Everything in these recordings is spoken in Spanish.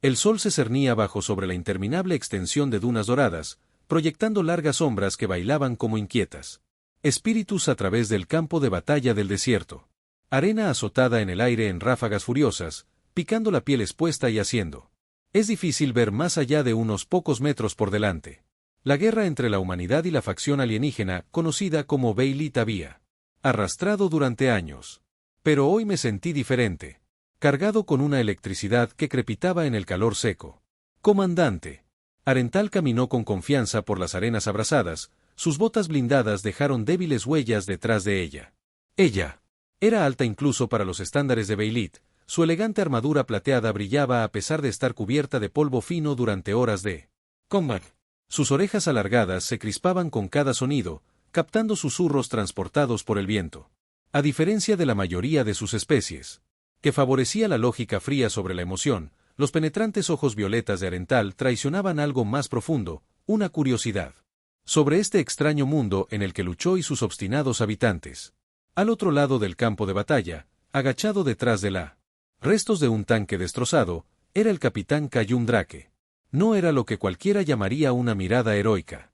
El sol se cernía abajo sobre la interminable extensión de dunas doradas, proyectando largas sombras que bailaban como inquietas espíritus a través del campo de batalla del desierto. Arena azotada en el aire en ráfagas furiosas, picando la piel expuesta y haciendo. Es difícil ver más allá de unos pocos metros por delante. La guerra entre la humanidad y la facción alienígena, conocida como Beylit, había arrastrado durante años. Pero hoy me sentí diferente, cargado con una electricidad que crepitaba en el calor seco. Comandante. Arental caminó con confianza por las arenas abrasadas, sus botas blindadas dejaron débiles huellas detrás de ella. Ella era alta incluso para los estándares de Beylit, su elegante armadura plateada brillaba a pesar de estar cubierta de polvo fino durante horas de combate. Sus orejas alargadas se crispaban con cada sonido, captando susurros transportados por el viento. A diferencia de la mayoría de sus especies, que favorecía la lógica fría sobre la emoción, los penetrantes ojos violetas de Arental traicionaban algo más profundo, una curiosidad sobre este extraño mundo en el que luchó y sus obstinados habitantes. Al otro lado del campo de batalla, agachado detrás de la restos de un tanque destrozado, era el capitán Qayyum Drake. No era lo que cualquiera llamaría una mirada heroica.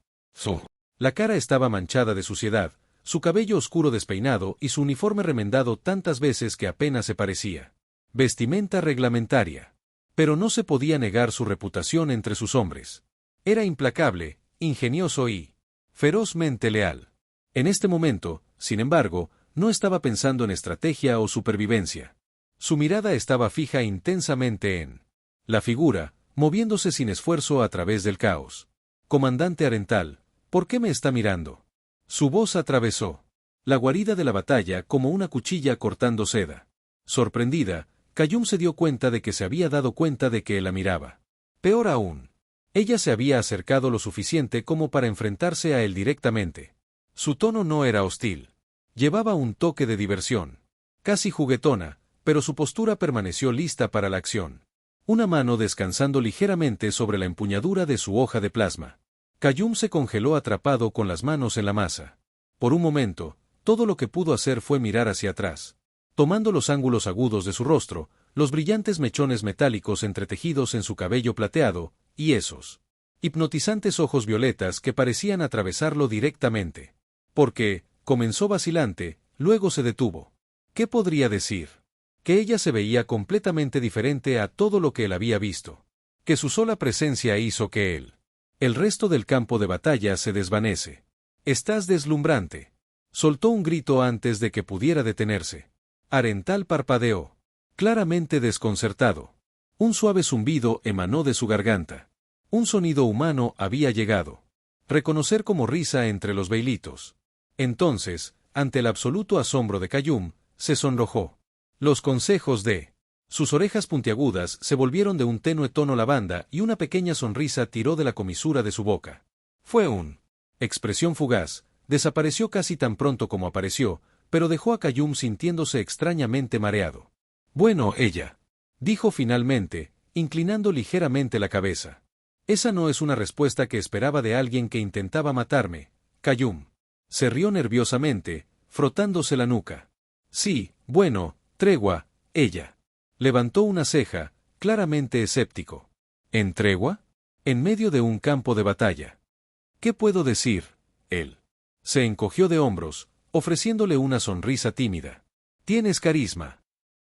La cara estaba manchada de suciedad, su cabello oscuro despeinado y su uniforme remendado tantas veces que apenas se parecía vestimenta reglamentaria. Pero no se podía negar su reputación entre sus hombres. Era implacable, ingenioso y ferozmente leal. En este momento, sin embargo, no estaba pensando en estrategia o supervivencia. Su mirada estaba fija intensamente en la figura, moviéndose sin esfuerzo a través del caos. Comandante Arental, ¿por qué me está mirando? Su voz atravesó la guarida de la batalla como una cuchilla cortando seda. Sorprendida, Qayyum se dio cuenta de que se había dado cuenta de que él la miraba. Peor aún, ella se había acercado lo suficiente como para enfrentarse a él directamente. Su tono no era hostil. Llevaba un toque de diversión, casi juguetona, pero su postura permaneció lista para la acción. Una mano descansando ligeramente sobre la empuñadura de su hoja de plasma. Qayyum se congeló atrapado con las manos en la masa. Por un momento, todo lo que pudo hacer fue mirar hacia atrás. Tomando los ángulos agudos de su rostro, los brillantes mechones metálicos entretejidos en su cabello plateado, y esos hipnotizantes ojos violetas que parecían atravesarlo directamente. Porque, comenzó vacilante, luego se detuvo. ¿Qué podría decir? Que ella se veía completamente diferente a todo lo que él había visto. Que su sola presencia hizo que el resto del campo de batalla se desvanece. Estás deslumbrante. Soltó un grito antes de que pudiera detenerse. Arental parpadeó, claramente desconcertado. Un suave zumbido emanó de su garganta. Un sonido humano había llegado. Reconocer como risa entre los beilitos. Entonces, ante el absoluto asombro de Qayyum, se sonrojó. Los consejos de sus orejas puntiagudas se volvieron de un tenue tono lavanda y una pequeña sonrisa tiró de la comisura de su boca. Fue una expresión fugaz, desapareció casi tan pronto como apareció, pero dejó a Qayyum sintiéndose extrañamente mareado. Bueno, ella dijo finalmente, inclinando ligeramente la cabeza. Esa no es una respuesta que esperaba de alguien que intentaba matarme, Qayyum. Se rió nerviosamente, frotándose la nuca. Sí, bueno, tregua, ella. Levantó una ceja, claramente escéptico. ¿En tregua? En medio de un campo de batalla. ¿Qué puedo decir? Él se encogió de hombros, ofreciéndole una sonrisa tímida. Tienes carisma.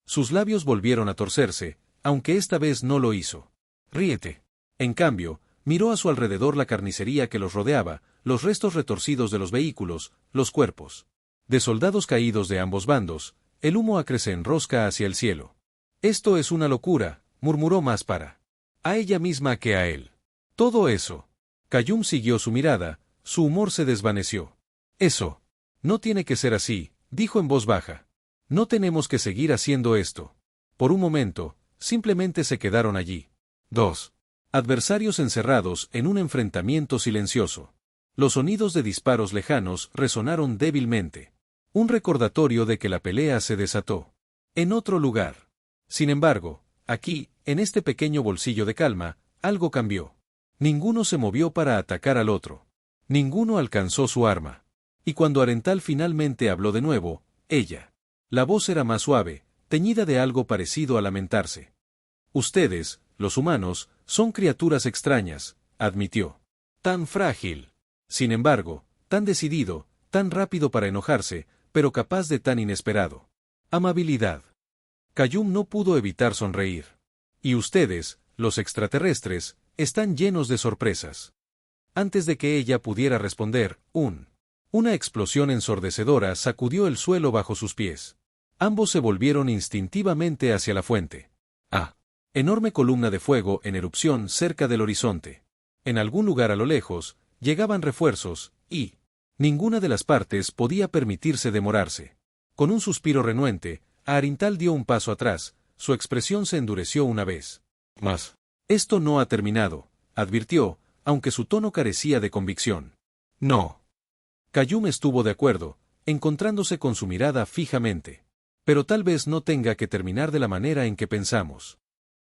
Sus labios volvieron a torcerse, aunque esta vez no lo hizo. Ríete. En cambio, miró a su alrededor la carnicería que los rodeaba, los restos retorcidos de los vehículos, los cuerpos de soldados caídos de ambos bandos, el humo acre se enrosca hacia el cielo. Esto es una locura, murmuró más para a ella misma que a él. Todo eso. Qayyum siguió su mirada, su humor se desvaneció. Eso no tiene que ser así, dijo en voz baja. No tenemos que seguir haciendo esto. Por un momento, simplemente se quedaron allí. Dos adversarios encerrados en un enfrentamiento silencioso. Los sonidos de disparos lejanos resonaron débilmente. Un recordatorio de que la pelea se desató en otro lugar. Sin embargo, aquí, en este pequeño bolsillo de calma, algo cambió. Ninguno se movió para atacar al otro. Ninguno alcanzó su arma. Y cuando Arental finalmente habló de nuevo, ella. La voz era más suave, teñida de algo parecido a lamentarse. Ustedes, los humanos, son criaturas extrañas, admitió. Tan frágil. Sin embargo, tan decidido, tan rápido para enojarse, pero capaz de tan inesperado. Amabilidad. Kayum no pudo evitar sonreír. Y ustedes, los extraterrestres, están llenos de sorpresas. Antes de que ella pudiera responder, una explosión ensordecedora sacudió el suelo bajo sus pies. Ambos se volvieron instintivamente hacia la fuente. Enorme columna de fuego en erupción cerca del horizonte. En algún lugar a lo lejos, llegaban refuerzos, y ninguna de las partes podía permitirse demorarse. Con un suspiro renuente, Arintal dio un paso atrás, su expresión se endureció una vez más. Esto no ha terminado, advirtió, aunque su tono carecía de convicción. No. Kayum estuvo de acuerdo, encontrándose con su mirada fijamente. Pero tal vez no tenga que terminar de la manera en que pensamos.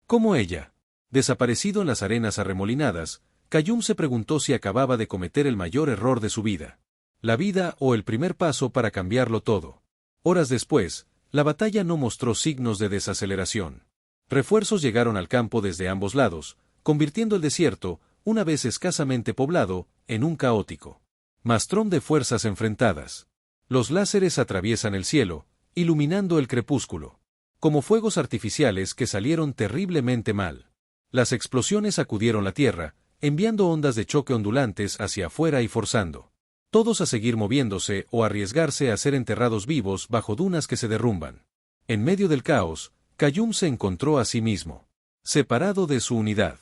¿Cómo ella? Desaparecido en las arenas arremolinadas, Kayum se preguntó si acababa de cometer el mayor error de su vida. La vida o el primer paso para cambiarlo todo. Horas después, la batalla no mostró signos de desaceleración. Refuerzos llegaron al campo desde ambos lados, convirtiendo el desierto, una vez escasamente poblado, en un caótico mastrón de fuerzas enfrentadas. Los láseres atraviesan el cielo, iluminando el crepúsculo. Como fuegos artificiales que salieron terriblemente mal. Las explosiones sacudieron la tierra, enviando ondas de choque ondulantes hacia afuera y forzando todos a seguir moviéndose o arriesgarse a ser enterrados vivos bajo dunas que se derrumban. En medio del caos, Kayum se encontró a sí mismo, separado de su unidad.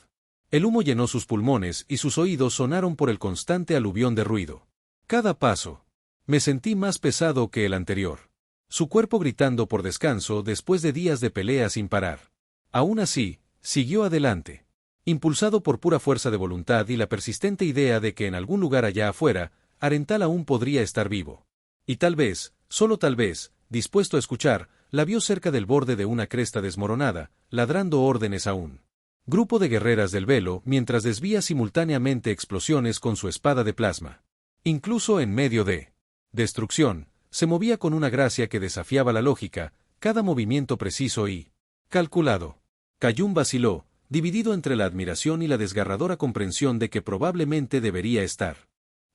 El humo llenó sus pulmones y sus oídos sonaron por el constante aluvión de ruido. Cada paso. Me sentí más pesado que el anterior. Su cuerpo gritando por descanso después de días de pelea sin parar. Aún así, siguió adelante. Impulsado por pura fuerza de voluntad y la persistente idea de que en algún lugar allá afuera, Arental aún podría estar vivo. Y tal vez, solo tal vez, dispuesto a escuchar, la vio cerca del borde de una cresta desmoronada, ladrando órdenes a un grupo de guerreras del velo mientras desvía simultáneamente explosiones con su espada de plasma. Incluso en medio de destrucción, se movía con una gracia que desafiaba la lógica, cada movimiento preciso y calculado. Kayum vaciló, dividido entre la admiración y la desgarradora comprensión de que probablemente debería estar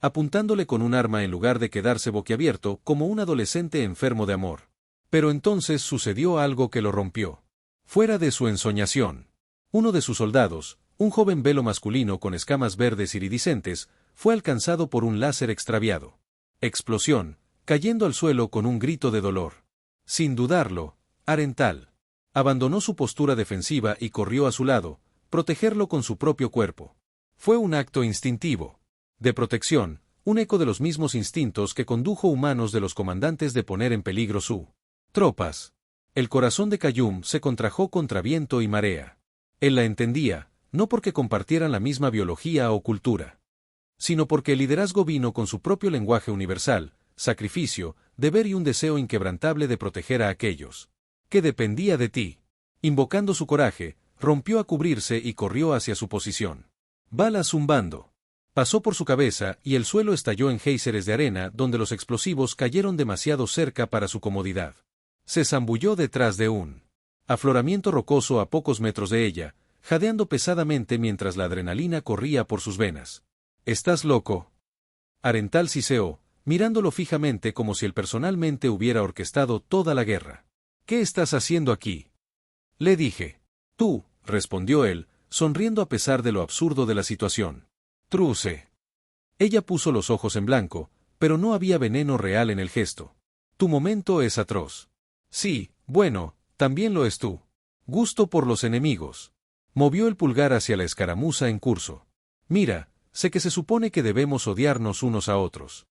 apuntándole con un arma en lugar de quedarse boquiabierto como un adolescente enfermo de amor. Pero entonces sucedió algo que lo rompió. Fuera de su ensoñación. Uno de sus soldados, un joven velo masculino con escamas verdes iridiscentes, fue alcanzado por un láser extraviado. Explosión, cayendo al suelo con un grito de dolor. Sin dudarlo, Arental abandonó su postura defensiva y corrió a su lado, protegerlo con su propio cuerpo. Fue un acto instintivo. De protección, un eco de los mismos instintos que condujo humanos de los comandantes de poner en peligro su tropas. El corazón de Kayum se contrajo contra viento y marea. Él la entendía, no porque compartieran la misma biología o cultura, sino porque el liderazgo vino con su propio lenguaje universal, sacrificio, deber y un deseo inquebrantable de proteger a aquellos que dependía de ti. Invocando su coraje, rompió a cubrirse y corrió hacia su posición. Balas zumbando. Pasó por su cabeza y el suelo estalló en géiseres de arena donde los explosivos cayeron demasiado cerca para su comodidad. Se zambulló detrás de un afloramiento rocoso a pocos metros de ella, jadeando pesadamente mientras la adrenalina corría por sus venas. ¿Estás loco? Arental siseó, mirándolo fijamente como si él personalmente hubiera orquestado toda la guerra. ¿Qué estás haciendo aquí? Le dije. Tú, respondió él, sonriendo a pesar de lo absurdo de la situación. Truce. Ella puso los ojos en blanco, pero no había veneno real en el gesto. Tu momento es atroz. Sí, bueno, también lo es tú. Gusto por los enemigos. Movió el pulgar hacia la escaramuza en curso. Mira, sé que se supone que debemos odiarnos unos a otros.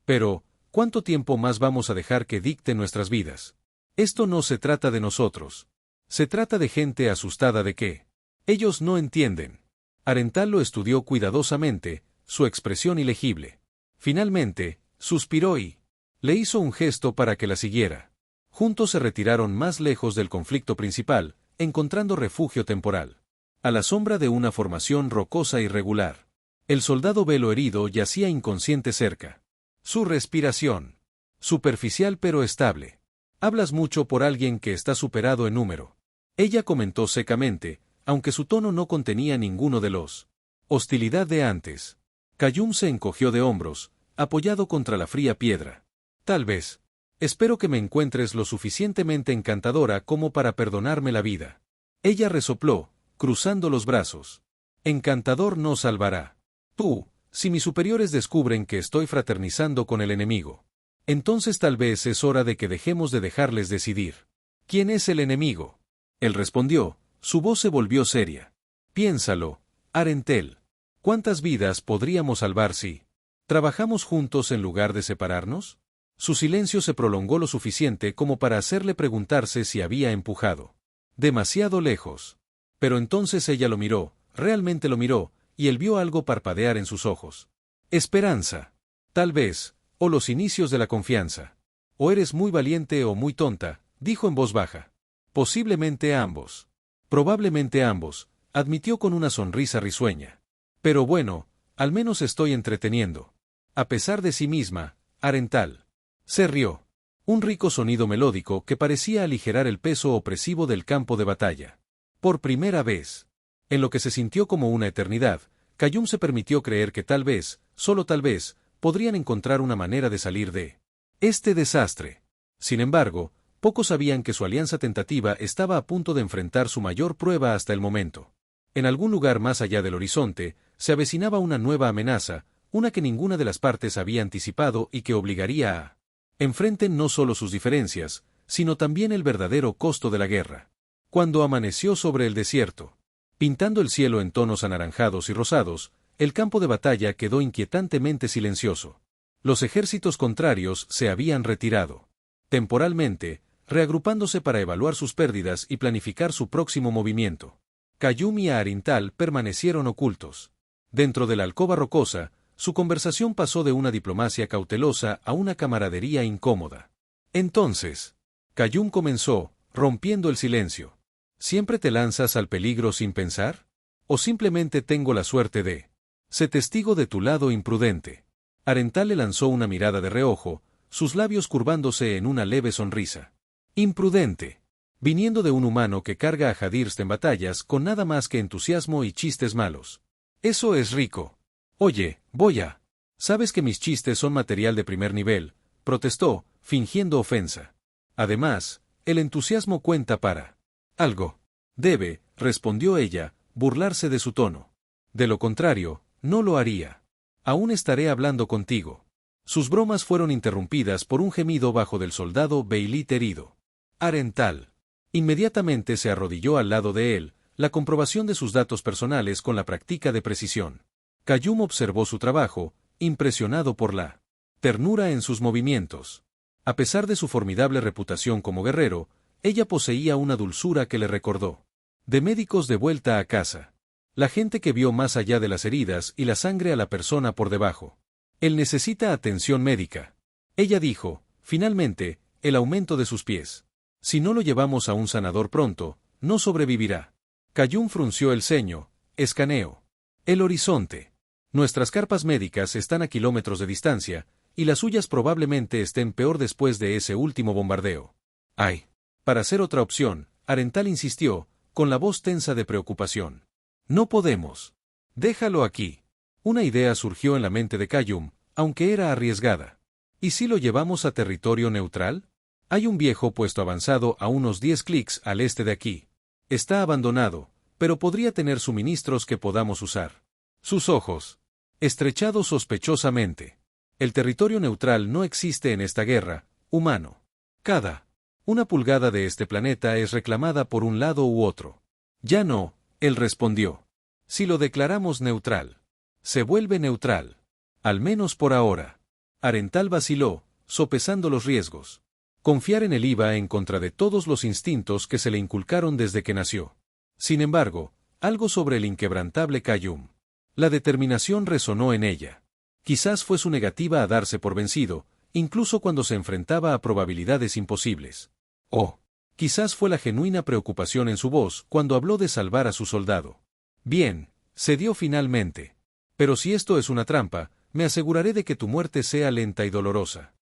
Pero, ¿cuánto tiempo más vamos a dejar que dicte nuestras vidas? Esto no se trata de nosotros. Se trata de gente asustada de que ellos no entienden. Arental lo estudió cuidadosamente, su expresión ilegible. Finalmente, suspiró y le hizo un gesto para que la siguiera. Juntos se retiraron más lejos del conflicto principal, encontrando refugio temporal. A la sombra de una formación rocosa irregular. El soldado velo herido yacía inconsciente cerca. Su respiración. Superficial pero estable. Hablas mucho por alguien que está superado en número. Ella comentó secamente, aunque su tono no contenía ninguno de los hostilidad de antes. Kayum se encogió de hombros, apoyado contra la fría piedra. Tal vez. Espero que me encuentres lo suficientemente encantadora como para perdonarme la vida. Ella resopló, cruzando los brazos. Encantador no salvará. Tú, si mis superiores descubren que estoy fraternizando con el enemigo. Entonces tal vez es hora de que dejemos de dejarles decidir. ¿Quién es el enemigo? Él respondió, su voz se volvió seria. Piénsalo, Arentel. ¿Cuántas vidas podríamos salvar si trabajamos juntos en lugar de separarnos? Su silencio se prolongó lo suficiente como para hacerle preguntarse si había empujado demasiado lejos. Pero entonces ella lo miró, realmente lo miró, y él vio algo parpadear en sus ojos. Esperanza. Tal vez, o los inicios de la confianza. O eres muy valiente o muy tonta, dijo en voz baja. Posiblemente ambos. Probablemente ambos, admitió con una sonrisa risueña. Pero bueno, al menos estoy entreteniendo. A pesar de sí misma, Arental. Se rió. Un rico sonido melódico que parecía aligerar el peso opresivo del campo de batalla. Por primera vez. En lo que se sintió como una eternidad, Kayum se permitió creer que tal vez, solo tal vez, podrían encontrar una manera de salir de este desastre. Sin embargo, pocos sabían que su alianza tentativa estaba a punto de enfrentar su mayor prueba hasta el momento. En algún lugar más allá del horizonte, se avecinaba una nueva amenaza, una que ninguna de las partes había anticipado y que obligaría a enfrenten no solo sus diferencias, sino también el verdadero costo de la guerra. Cuando amaneció sobre el desierto, pintando el cielo en tonos anaranjados y rosados, el campo de batalla quedó inquietantemente silencioso. Los ejércitos contrarios se habían retirado. Temporalmente, reagrupándose para evaluar sus pérdidas y planificar su próximo movimiento. Kayum y Arental permanecieron ocultos. Dentro de la alcoba rocosa, su conversación pasó de una diplomacia cautelosa a una camaradería incómoda. Entonces, Kayum comenzó, rompiendo el silencio. ¿Siempre te lanzas al peligro sin pensar? ¿O simplemente tengo la suerte de ser testigo de tu lado imprudente? Arental le lanzó una mirada de reojo, sus labios curvándose en una leve sonrisa. Imprudente. Viniendo de un humano que carga a Hadirst en batallas con nada más que entusiasmo y chistes malos. Eso es rico. Oye, Boya. Sabes que mis chistes son material de primer nivel, protestó, fingiendo ofensa. Además, el entusiasmo cuenta para algo. Debe, respondió ella, burlarse de su tono. De lo contrario, no lo haría. Aún estaré hablando contigo. Sus bromas fueron interrumpidas por un gemido bajo del soldado Beilit herido. Arental. Inmediatamente se arrodilló al lado de él, la comprobación de sus datos personales con la práctica de precisión. Kayum observó su trabajo, impresionado por la ternura en sus movimientos. A pesar de su formidable reputación como guerrero, ella poseía una dulzura que le recordó de médicos de vuelta a casa. La gente que vio más allá de las heridas y la sangre a la persona por debajo. Él necesita atención médica. Ella dijo, finalmente, el aumento de sus pies. Si no lo llevamos a un sanador pronto, no sobrevivirá. Kayum frunció el ceño, escaneó el horizonte. Nuestras carpas médicas están a kilómetros de distancia, y las suyas probablemente estén peor después de ese último bombardeo. ¡Ay! Para ser otra opción, Arental insistió, con la voz tensa de preocupación. No podemos. Déjalo aquí. Una idea surgió en la mente de Kayum, aunque era arriesgada. ¿Y si lo llevamos a territorio neutral? Hay un viejo puesto avanzado a unos 10 clics al este de aquí. Está abandonado, pero podría tener suministros que podamos usar. Sus ojos. Estrechados sospechosamente. El territorio neutral no existe en esta guerra, humano. Cada una pulgada de este planeta es reclamada por un lado u otro. Ya no, él respondió. Si lo declaramos neutral, se vuelve neutral. Al menos por ahora. Arental vaciló, sopesando los riesgos. Confiar en él iba en contra de todos los instintos que se le inculcaron desde que nació. Sin embargo, algo sobre el inquebrantable Kayum. La determinación resonó en ella. Quizás fue su negativa a darse por vencido, incluso cuando se enfrentaba a probabilidades imposibles. O quizás fue la genuina preocupación en su voz cuando habló de salvar a su soldado. Bien, cedió finalmente. Pero si esto es una trampa, me aseguraré de que tu muerte sea lenta y dolorosa.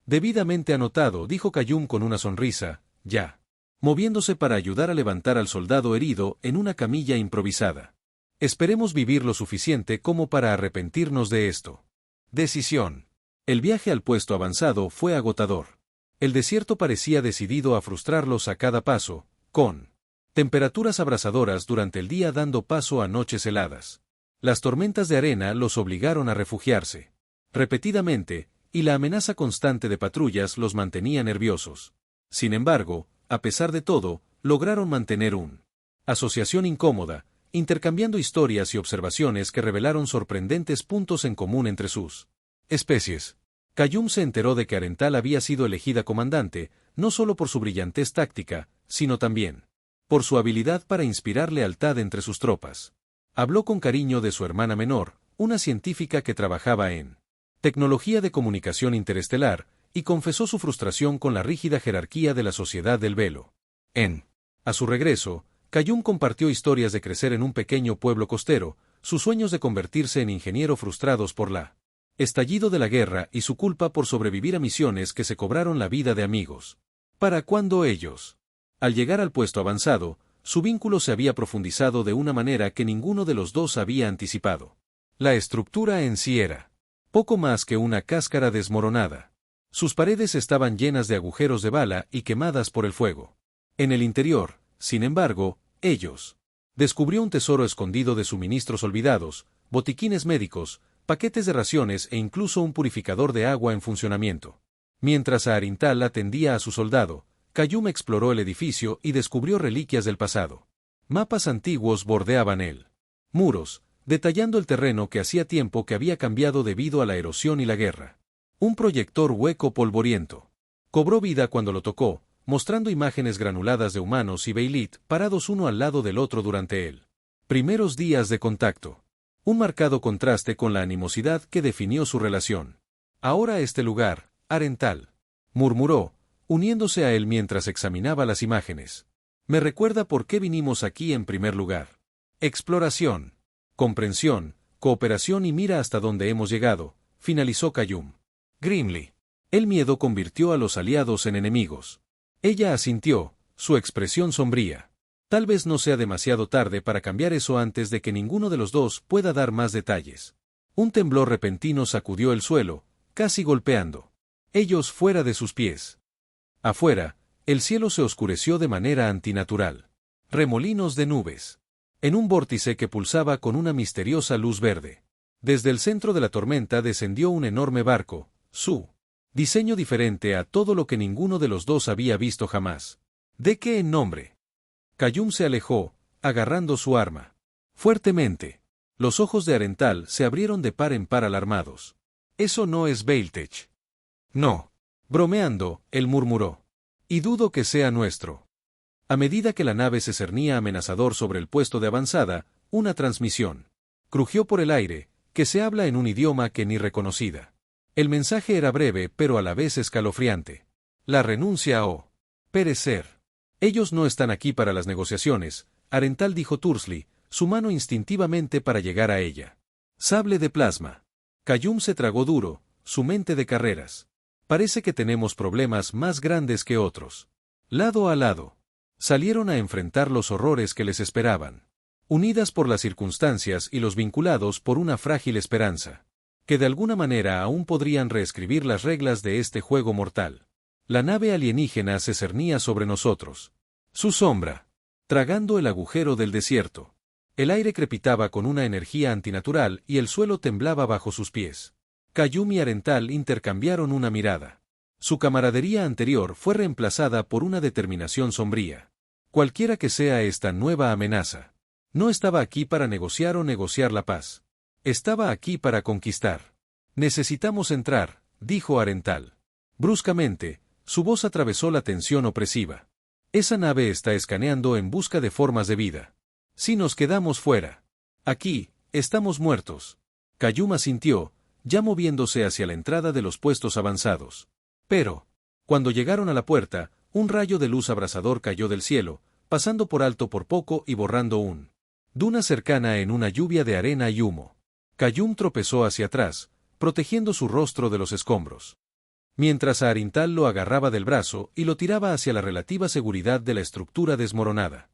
Debidamente anotado, dijo Kayum con una sonrisa, ya. moviéndose para ayudar a levantar al soldado herido en una camilla improvisada. Esperemos vivir lo suficiente como para arrepentirnos de esto. Decisión. El viaje al puesto avanzado fue agotador. El desierto parecía decidido a frustrarlos a cada paso, con temperaturas abrasadoras durante el día dando paso a noches heladas. Las tormentas de arena los obligaron a refugiarse repetidamente, y la amenaza constante de patrullas los mantenía nerviosos. Sin embargo, a pesar de todo, lograron mantener una asociación incómoda, intercambiando historias y observaciones que revelaron sorprendentes puntos en común entre sus especies. Qayyum se enteró de que Arental había sido elegida comandante, no solo por su brillantez táctica, sino también por su habilidad para inspirar lealtad entre sus tropas. Habló con cariño de su hermana menor, una científica que trabajaba en tecnología de comunicación interestelar, y confesó su frustración con la rígida jerarquía de la Sociedad del Velo. A su regreso, Qayyum compartió historias de crecer en un pequeño pueblo costero, sus sueños de convertirse en ingeniero frustrados por la estallido de la guerra y su culpa por sobrevivir a misiones que se cobraron la vida de amigos. ¿Para cuándo ellos? Al llegar al puesto avanzado, su vínculo se había profundizado de una manera que ninguno de los dos había anticipado. La estructura en sí era poco más que una cáscara desmoronada. Sus paredes estaban llenas de agujeros de bala y quemadas por el fuego. En el interior, sin embargo, ellos descubrió un tesoro escondido de suministros olvidados, botiquines médicos, paquetes de raciones e incluso un purificador de agua en funcionamiento. Mientras Arental atendía a su soldado, Qayyum exploró el edificio y descubrió reliquias del pasado. Mapas antiguos bordeaban el muros, detallando el terreno que hacía tiempo que había cambiado debido a la erosión y la guerra. Un proyector hueco polvoriento cobró vida cuando lo tocó, mostrando imágenes granuladas de humanos y Beilit parados uno al lado del otro durante el primeros días de contacto. Un marcado contraste con la animosidad que definió su relación. Ahora este lugar, Arental, murmuró, uniéndose a él mientras examinaba las imágenes. Me recuerda por qué vinimos aquí en primer lugar. Exploración, comprensión, cooperación y mira hasta dónde hemos llegado, finalizó Qayyum. Grimly. El miedo convirtió a los aliados en enemigos. Ella asintió, su expresión sombría. Tal vez no sea demasiado tarde para cambiar eso antes de que ninguno de los dos pueda dar más detalles. Un temblor repentino sacudió el suelo, casi golpeando ellos fuera de sus pies. Afuera, el cielo se oscureció de manera antinatural. Remolinos de nubes. En un vórtice que pulsaba con una misteriosa luz verde. Desde el centro de la tormenta descendió un enorme barco, su diseño diferente a todo lo que ninguno de los dos había visto jamás. ¿De qué en nombre? Qayyum se alejó, agarrando su arma. Fuertemente. Los ojos de Arental se abrieron de par en par alarmados. Eso no es Bael'Tech. No. Bromeando, él murmuró. Y dudo que sea nuestro. A medida que la nave se cernía amenazador sobre el puesto de avanzada, una transmisión crujió por el aire, que se habla en un idioma que ni reconocida. El mensaje era breve pero a la vez escalofriante. La renuncia o perecer. Ellos no están aquí para las negociaciones, Arental dijo Tursley, su mano instintivamente para llegar a ella. Sable de plasma. Qayyum se tragó duro, su mente de carreras. Parece que tenemos problemas más grandes que otros. Lado a lado. Salieron a enfrentar los horrores que les esperaban. Unidas por las circunstancias y los vinculados por una frágil esperanza. Que de alguna manera aún podrían reescribir las reglas de este juego mortal. La nave alienígena se cernía sobre nosotros. Su sombra. Tragando el agujero del desierto. El aire crepitaba con una energía antinatural y el suelo temblaba bajo sus pies. Qayyum y Arental intercambiaron una mirada. Su camaradería anterior fue reemplazada por una determinación sombría. Cualquiera que sea esta nueva amenaza. No estaba aquí para negociar o negociar la paz. Estaba aquí para conquistar. Necesitamos entrar, dijo Arental. Bruscamente, su voz atravesó la tensión opresiva. Esa nave está escaneando en busca de formas de vida. Si nos quedamos fuera. Aquí, estamos muertos. Qayyum asintió, ya moviéndose hacia la entrada de los puestos avanzados. Pero, cuando llegaron a la puerta, un rayo de luz abrasador cayó del cielo, pasando por alto por poco y borrando un duna cercana en una lluvia de arena y humo. Qayyum tropezó hacia atrás, protegiendo su rostro de los escombros. mientras a Arental lo agarraba del brazo y lo tiraba hacia la relativa seguridad de la estructura desmoronada.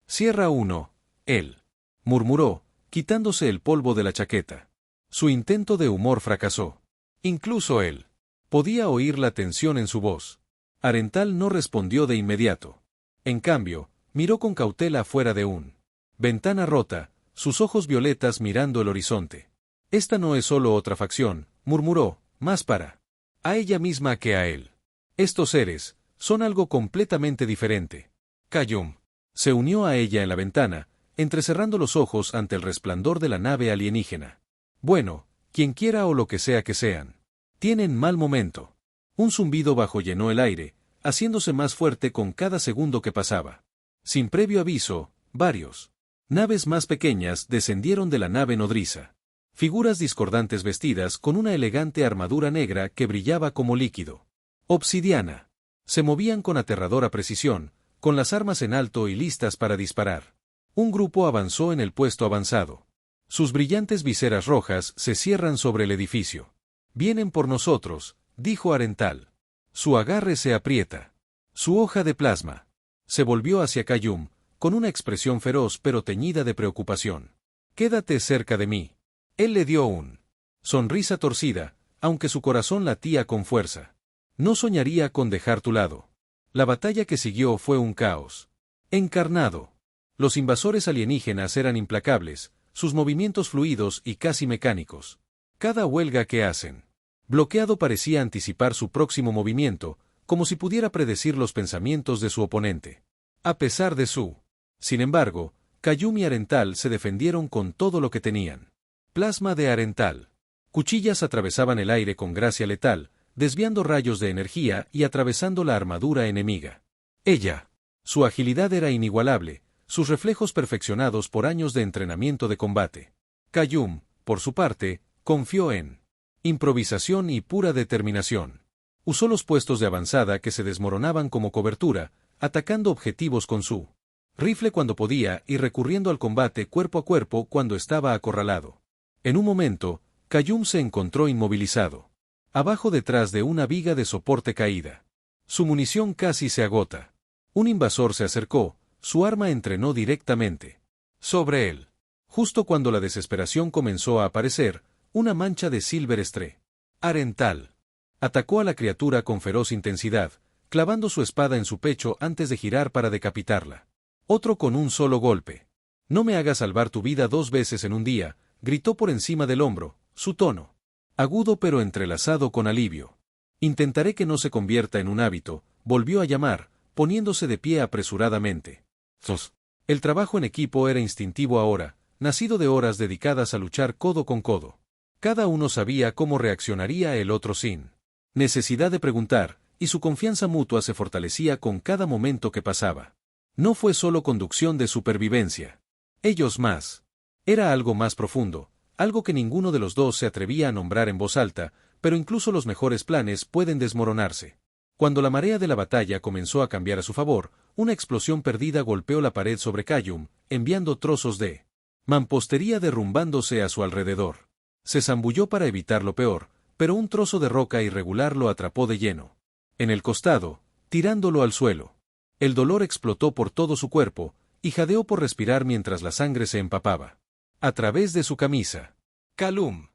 «Cierra uno, él», murmuró, quitándose el polvo de la chaqueta. Su intento de humor fracasó. Incluso él podía oír la tensión en su voz. Arental no respondió de inmediato. En cambio, miró con cautela fuera de un ventana rota, sus ojos violetas mirando el horizonte. «Esta no es solo otra facción», murmuró, «más para a ella misma que a él. Estos seres son algo completamente diferente». Kayum se unió a ella en la ventana, entrecerrando los ojos ante el resplandor de la nave alienígena. «Bueno, quien quiera o lo que sea que sean. Tienen mal momento». Un zumbido bajo llenó el aire, haciéndose más fuerte con cada segundo que pasaba. Sin previo aviso, varios naves más pequeñas descendieron de la nave nodriza. Figuras discordantes vestidas con una elegante armadura negra que brillaba como líquido obsidiana. Se movían con aterradora precisión, con las armas en alto y listas para disparar. Un grupo avanzó en el puesto avanzado. Sus brillantes viseras rojas se cierran sobre el edificio. «Vienen por nosotros», dijo Arental. Su agarre se aprieta. Su hoja de plasma se volvió hacia Kayum, con una expresión feroz pero teñida de preocupación. «Quédate cerca de mí». Él le dio un sonrisa torcida, aunque su corazón latía con fuerza. «No soñaría con dejar tu lado». La batalla que siguió fue un caos encarnado. Los invasores alienígenas eran implacables, sus movimientos fluidos y casi mecánicos. Cada huelga que hacen bloqueado parecía anticipar su próximo movimiento, como si pudiera predecir los pensamientos de su oponente. A pesar de su Sin embargo, Kayum y Arental se defendieron con todo lo que tenían. Plasma de Arental. Cuchillas atravesaban el aire con gracia letal, desviando rayos de energía y atravesando la armadura enemiga. Ella. Su agilidad era inigualable, sus reflejos perfeccionados por años de entrenamiento de combate. Kayum, por su parte, confió en improvisación y pura determinación. Usó los puestos de avanzada que se desmoronaban como cobertura, atacando objetivos con su rifle cuando podía y recurriendo al combate cuerpo a cuerpo cuando estaba acorralado. En un momento, Kayum se encontró inmovilizado, abajo detrás de una viga de soporte caída. Su munición casi se agota. Un invasor se acercó, su arma entrenó directamente sobre él. Justo cuando la desesperación comenzó a aparecer, una mancha de Silver Arental atacó a la criatura con feroz intensidad, clavando su espada en su pecho antes de girar para decapitarla. Otro con un solo golpe. «No me hagas salvar tu vida 2 veces en un día», gritó por encima del hombro, su tono agudo pero entrelazado con alivio. «Intentaré que no se convierta en un hábito», volvió a llamar, poniéndose de pie apresuradamente. El trabajo en equipo era instintivo ahora, nacido de horas dedicadas a luchar codo con codo. Cada uno sabía cómo reaccionaría el otro sin necesidad de preguntar, y su confianza mutua se fortalecía con cada momento que pasaba. No fue solo conducción de supervivencia. Ellos más. Era algo más profundo, algo que ninguno de los dos se atrevía a nombrar en voz alta, pero incluso los mejores planes pueden desmoronarse. Cuando la marea de la batalla comenzó a cambiar a su favor, una explosión perdida golpeó la pared sobre Kayum, enviando trozos de mampostería derrumbándose a su alrededor. Se zambulló para evitar lo peor, pero un trozo de roca irregular lo atrapó de lleno en el costado, tirándolo al suelo. El dolor explotó por todo su cuerpo, y jadeó por respirar mientras la sangre se empapaba a través de su camisa. «Kayum».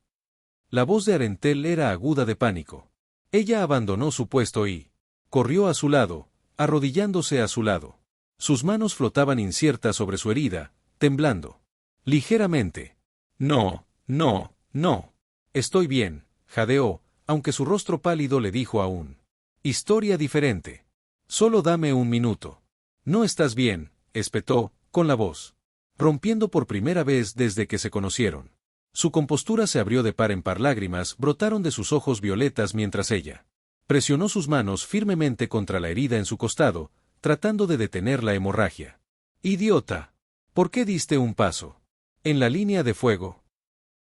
La voz de Arental era aguda de pánico. Ella abandonó su puesto y corrió a su lado, arrodillándose a su lado. Sus manos flotaban inciertas sobre su herida, temblando ligeramente. «No, no, no. Estoy bien», jadeó, aunque su rostro pálido le dijo aún. «Historia diferente. Solo dame un minuto». «No estás bien», espetó, con la voz rompiendo por primera vez desde que se conocieron. Su compostura se abrió de par en par, lágrimas brotaron de sus ojos violetas mientras ella presionó sus manos firmemente contra la herida en su costado, tratando de detener la hemorragia. «Idiota. ¿Por qué diste un paso en la línea de fuego?»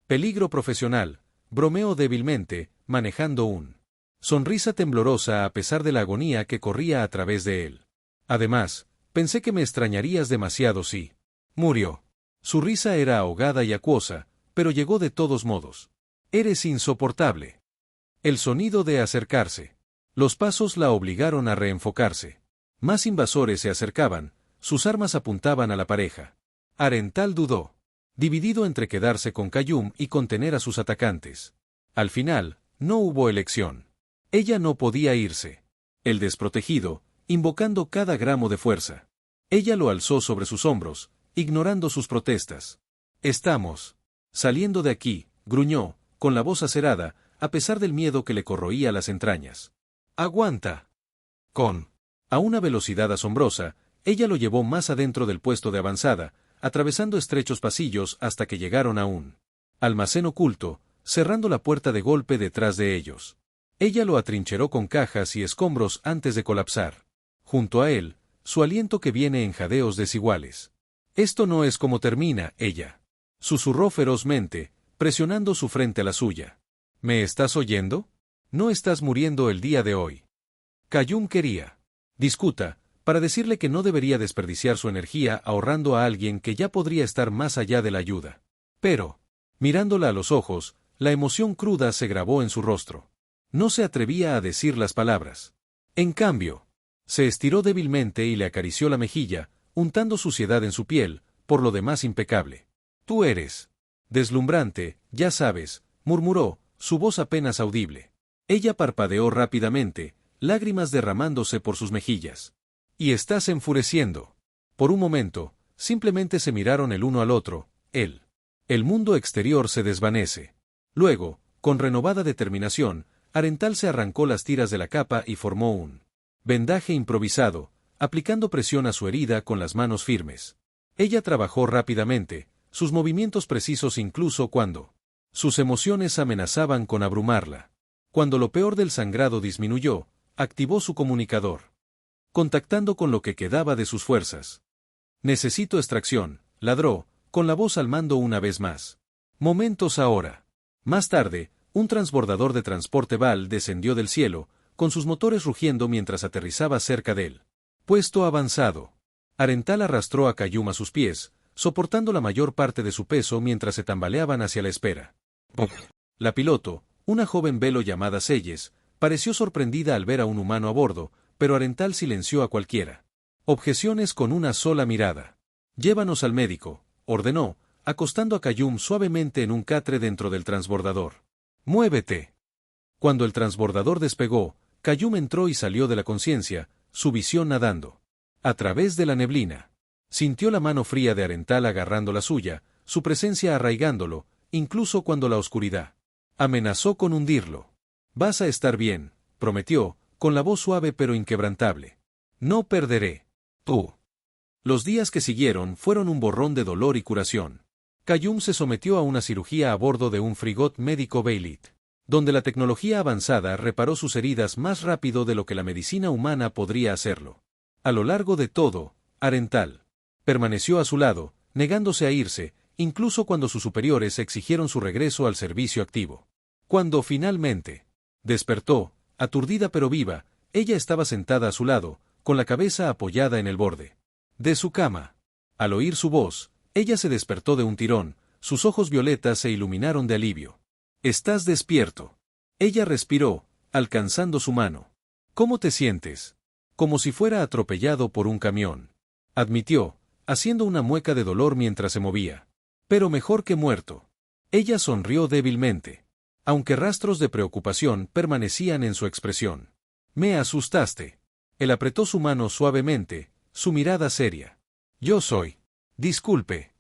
«Peligro profesional», bromeó débilmente, manejando un sonrisa temblorosa a pesar de la agonía que corría a través de él. «Además, pensé que me extrañarías demasiado si murió». Su risa era ahogada y acuosa, pero llegó de todos modos. «Eres insoportable». El sonido de acercarse Los pasos la obligaron a reenfocarse. Más invasores se acercaban, sus armas apuntaban a la pareja. Arental dudó, dividido entre quedarse con Qayyum y contener a sus atacantes. Al final, no hubo elección. Ella no podía irse. El desprotegido, invocando cada gramo de fuerza. Ella lo alzó sobre sus hombros, ignorando sus protestas. «Estamos saliendo de aquí», gruñó, con la voz acerada, a pesar del miedo que le corroía las entrañas. «Aguanta». A una velocidad asombrosa, ella lo llevó más adentro del puesto de avanzada, atravesando estrechos pasillos hasta que llegaron a un almacén oculto, cerrando la puerta de golpe detrás de ellos. Ella lo atrincheró con cajas y escombros antes de colapsar. Junto a él, su aliento que viene en jadeos desiguales. «Esto no es como termina», ella susurró ferozmente, presionando su frente a la suya. «¿Me estás oyendo? No estás muriendo el día de hoy». Qayyum quería discuta, para decirle que no debería desperdiciar su energía ahorrando a alguien que ya podría estar más allá de la ayuda. Pero, mirándola a los ojos, la emoción cruda se grabó en su rostro. No se atrevía a decir las palabras. En cambio, se estiró débilmente y le acarició la mejilla, untando suciedad en su piel, por lo demás impecable. «Tú eres deslumbrante, ya sabes», murmuró, su voz apenas audible. Ella parpadeó rápidamente, lágrimas derramándose por sus mejillas. «Y estás enfureciendo». Por un momento, simplemente se miraron el uno al otro, el mundo exterior se desvanece. Luego, con renovada determinación, Arental se arrancó las tiras de la capa y formó un vendaje improvisado, aplicando presión a su herida con las manos firmes. Ella trabajó rápidamente, sus movimientos precisos incluso cuando sus emociones amenazaban con abrumarla. Cuando lo peor del sangrado disminuyó, activó su comunicador, contactando con lo que quedaba de sus fuerzas. «Necesito extracción», ladró, con la voz al mando una vez más. «Momentos ahora». Más tarde, un transbordador de transporte Val descendió del cielo, con sus motores rugiendo mientras aterrizaba cerca del puesto avanzado. Arental arrastró a Qayyum a sus pies, soportando la mayor parte de su peso mientras se tambaleaban hacia la espera. La piloto, una joven velo llamada Selles, pareció sorprendida al ver a un humano a bordo, pero Arental silenció a cualquiera objeciones con una sola mirada. «Llévanos al médico», ordenó, acostando a Qayyum suavemente en un catre dentro del transbordador. «Muévete». Cuando el transbordador despegó, Qayyum entró y salió de la conciencia, su visión nadando a través de la neblina. Sintió la mano fría de Arental agarrando la suya, su presencia arraigándolo, incluso cuando la oscuridad amenazó con hundirlo. «Vas a estar bien», prometió, con la voz suave pero inquebrantable. «No perderé». Tú. Los días que siguieron fueron un borrón de dolor y curación. Qayyum se sometió a una cirugía a bordo de un frigot médico Beilit, donde la tecnología avanzada reparó sus heridas más rápido de lo que la medicina humana podría hacerlo. A lo largo de todo, Arental permaneció a su lado, negándose a irse, incluso cuando sus superiores exigieron su regreso al servicio activo. Cuando finalmente despertó, aturdida pero viva, ella estaba sentada a su lado, con la cabeza apoyada en el borde de su cama. Al oír su voz, ella se despertó de un tirón, sus ojos violetas se iluminaron de alivio. «¿Estás despierto?». Ella respiró, alcanzando su mano. «¿Cómo te sientes?». «Como si fuera atropellado por un camión», admitió, haciendo una mueca de dolor mientras se movía. «Pero mejor que muerto». Ella sonrió débilmente, aunque rastros de preocupación permanecían en su expresión. «Me asustaste». Él apretó su mano suavemente, su mirada seria. «Yo soy». «Disculpe».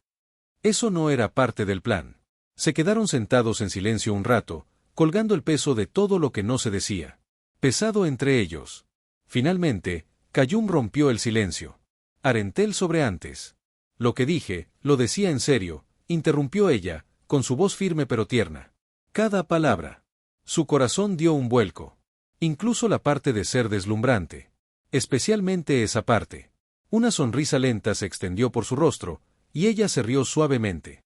Eso no era parte del plan. Se quedaron sentados en silencio un rato, colgando el peso de todo lo que no se decía. Pesado entre ellos. Finalmente, Qayyum rompió el silencio. «Arentel sobre antes». «Lo que dije, lo decía en serio», interrumpió ella, con su voz firme pero tierna. «Cada palabra». Su corazón dio un vuelco. Incluso la parte de ser deslumbrante. Especialmente esa parte. Una sonrisa lenta se extendió por su rostro, y ella se rió suavemente,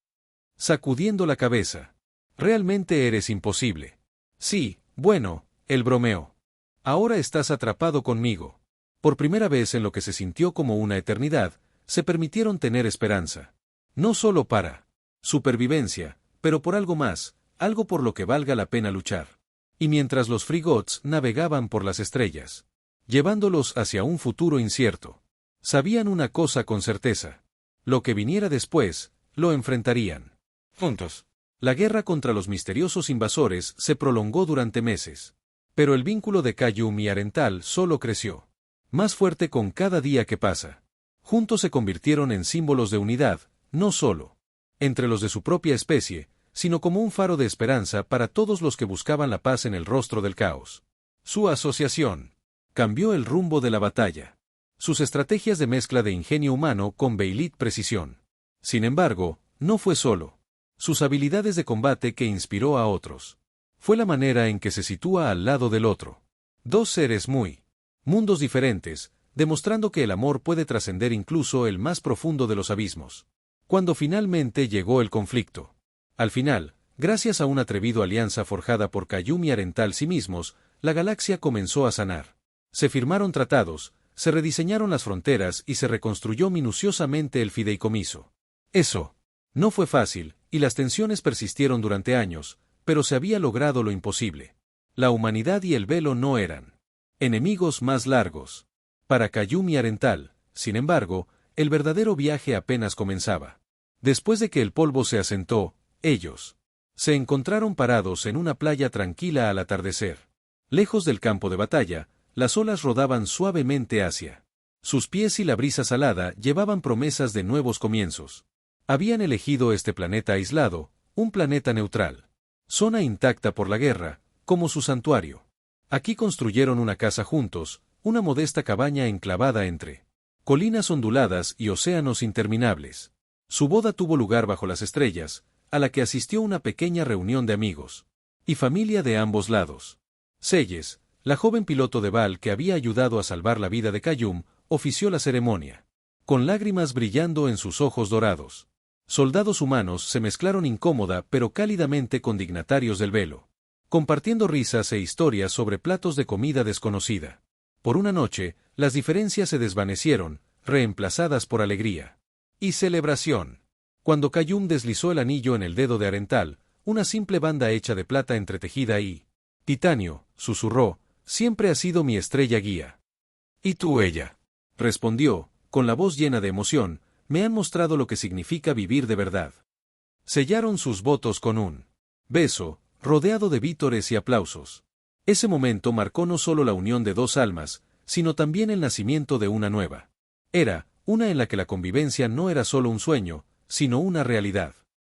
sacudiendo la cabeza. «Realmente eres imposible». «Sí, bueno», él bromeó. «Ahora estás atrapado conmigo». Por primera vez en lo que se sintió como una eternidad, se permitieron tener esperanza. No solo para supervivencia, pero por algo más, algo por lo que valga la pena luchar. Y mientras los Frigots navegaban por las estrellas, llevándolos hacia un futuro incierto, sabían una cosa con certeza: lo que viniera después, lo enfrentarían juntos. La guerra contra los misteriosos invasores se prolongó durante meses. Pero el vínculo de Kayum y Arental solo creció, más fuerte con cada día que pasa. Juntos se convirtieron en símbolos de unidad, no solo entre los de su propia especie, sino como un faro de esperanza para todos los que buscaban la paz en el rostro del caos. Su asociación cambió el rumbo de la batalla. Sus estrategias de mezcla de ingenio humano con Beilith precisión. Sin embargo, no fue solo sus habilidades de combate que inspiró a otros. Fue la manera en que se sitúa al lado del otro. Dos seres mundos diferentes, demostrando que el amor puede trascender incluso el más profundo de los abismos. Cuando finalmente llegó el conflicto. Al final, gracias a una atrevida alianza forjada por Kayum y Arental sí mismos, la galaxia comenzó a sanar. Se firmaron tratados, se rediseñaron las fronteras y se reconstruyó minuciosamente el fideicomiso. Eso no fue fácil, y las tensiones persistieron durante años, pero se había logrado lo imposible. La humanidad y el velo no eran enemigos más largos. Para Kayum y Arental, sin embargo, el verdadero viaje apenas comenzaba. Después de que el polvo se asentó, ellos se encontraron parados en una playa tranquila al atardecer. Lejos del campo de batalla, las olas rodaban suavemente hacia sus pies y la brisa salada llevaban promesas de nuevos comienzos. Habían elegido este planeta aislado, un planeta neutral, zona intacta por la guerra, como su santuario. Aquí construyeron una casa juntos, una modesta cabaña enclavada entre colinas onduladas y océanos interminables. Su boda tuvo lugar bajo las estrellas, a la que asistió una pequeña reunión de amigos y familia de ambos lados. Selles, la joven piloto de Val que había ayudado a salvar la vida de Kayum, ofició la ceremonia, con lágrimas brillando en sus ojos dorados. Soldados humanos se mezclaron incómoda pero cálidamente con dignatarios del velo, compartiendo risas e historias sobre platos de comida desconocida. Por una noche, las diferencias se desvanecieron, reemplazadas por alegría y celebración. Cuando Kayum deslizó el anillo en el dedo de Arental, una simple banda hecha de plata entretejida y titanio, susurró: «Siempre ha sido mi estrella guía». «¿Y tú, ella?», respondió, con la voz llena de emoción: «Me han mostrado lo que significa vivir de verdad». Sellaron sus votos con un beso, rodeado de vítores y aplausos. Ese momento marcó no solo la unión de dos almas, sino también el nacimiento de una nueva era, una en la que la convivencia no era solo un sueño, sino una realidad.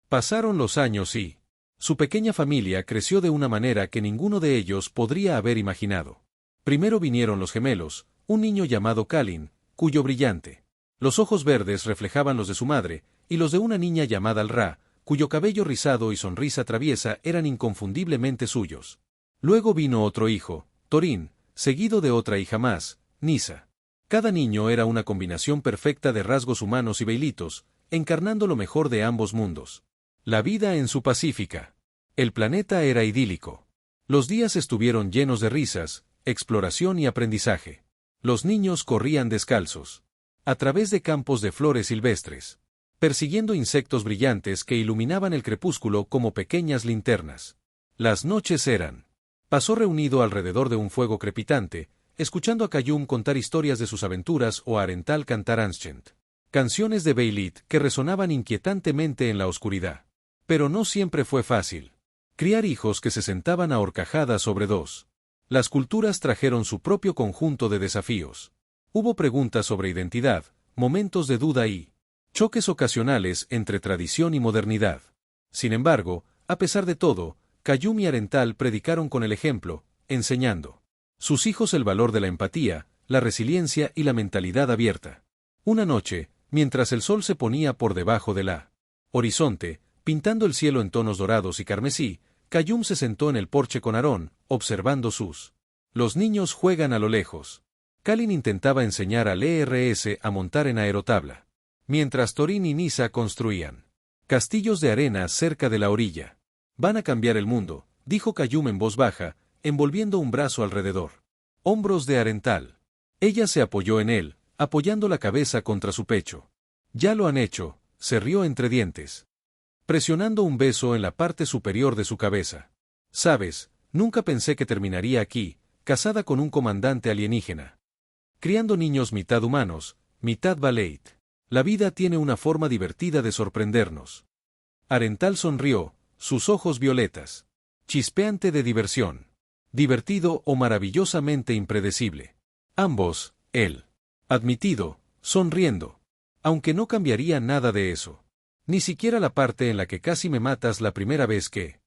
Pasaron los años y su pequeña familia creció de una manera que ninguno de ellos podría haber imaginado. Primero vinieron los gemelos, un niño llamado Kalin, cuyo brillante los ojos verdes reflejaban los de su madre, y los de una niña llamada Al-Ra, cuyo cabello rizado y sonrisa traviesa eran inconfundiblemente suyos. Luego vino otro hijo, Torin, seguido de otra hija más, Nisa. Cada niño era una combinación perfecta de rasgos humanos y beilitos, encarnando lo mejor de ambos mundos. La vida en su pacífica. El planeta era idílico. Los días estuvieron llenos de risas, exploración y aprendizaje. Los niños corrían descalzos a través de campos de flores silvestres, persiguiendo insectos brillantes que iluminaban el crepúsculo como pequeñas linternas. Las noches eran. Pasó reunido alrededor de un fuego crepitante, escuchando a Kayum contar historias de sus aventuras o a Arental cantar Ancient canciones de Beilith que resonaban inquietantemente en la oscuridad. Pero no siempre fue fácil criar hijos que se sentaban a horcajadas sobre dos. Las culturas trajeron su propio conjunto de desafíos. Hubo preguntas sobre identidad, momentos de duda y choques ocasionales entre tradición y modernidad. Sin embargo, a pesar de todo, Kayum y Arental predicaron con el ejemplo, enseñando sus hijos el valor de la empatía, la resiliencia y la mentalidad abierta. Una noche, mientras el sol se ponía por debajo de la horizonte, pintando el cielo en tonos dorados y carmesí, Kayum se sentó en el porche con Aarón, observando sus. Los niños juegan a lo lejos. Kalin intentaba enseñar al ERS a montar en aerotabla, mientras Torin y Nisa construían castillos de arena cerca de la orilla. «Van a cambiar el mundo», dijo Kayum en voz baja, envolviendo un brazo alrededor. Hombros de Arental. Ella se apoyó en él, apoyando la cabeza contra su pecho. «Ya lo han hecho», se rió entre dientes, presionando un beso en la parte superior de su cabeza. «Sabes, Nunca pensé que terminaría aquí, casada con un comandante alienígena. Criando niños mitad humanos, mitad Valeit. La vida tiene una forma divertida de sorprendernos. Arental sonrió, sus ojos violetas. Chispeante de diversión. Divertido o maravillosamente impredecible. Ambos, él. Admitido, sonriendo. Aunque no cambiaría nada de eso. Ni siquiera la parte en la que casi me matas la primera vez que...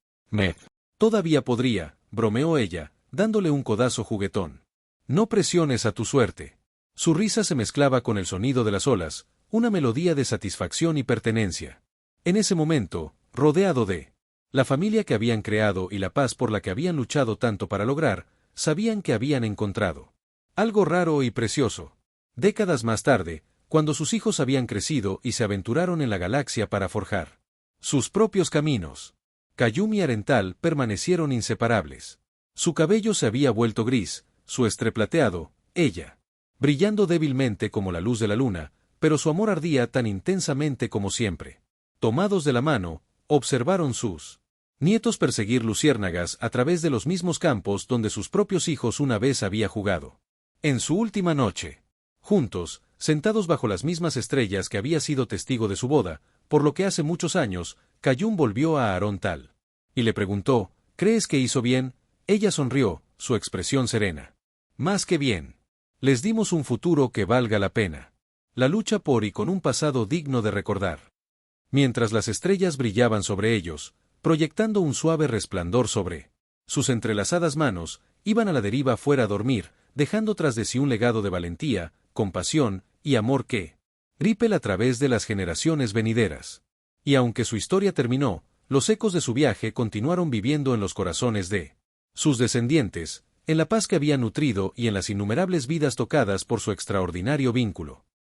Todavía podría, bromeó ella, dándole un codazo juguetón. No presiones a tu suerte. Su risa se mezclaba con el sonido de las olas, una melodía de satisfacción y pertenencia. En ese momento, rodeado de la familia que habían creado y la paz por la que habían luchado tanto para lograr, sabían que habían encontrado algo raro y precioso. Décadas más tarde, cuando sus hijos habían crecido y se aventuraron en la galaxia para forjar sus propios caminos, Cayum y Arental permanecieron inseparables. Su cabello se había vuelto gris, su estre plateado, ella, brillando débilmente como la luz de la luna, pero su amor ardía tan intensamente como siempre. Tomados de la mano, observaron sus nietos perseguir luciérnagas a través de los mismos campos donde sus propios hijos una vez había jugado. En su última noche, juntos, sentados bajo las mismas estrellas que había sido testigo de su boda, por lo que hace muchos años, Cayum volvió a Arontal. Y le preguntó, ¿crees que hizo bien? Ella sonrió, su expresión serena. Más que bien. Les dimos un futuro que valga la pena. La lucha por y con un pasado digno de recordar. Mientras las estrellas brillaban sobre ellos, proyectando un suave resplandor sobre sus entrelazadas manos, iban a la deriva fuera a dormir, dejando tras de sí un legado de valentía, compasión y amor que ripel a través de las generaciones venideras. Y aunque su historia terminó, los ecos de su viaje continuaron viviendo en los corazones de sus descendientes, en la paz que habían nutrido y en las innumerables vidas tocadas por su extraordinario vínculo.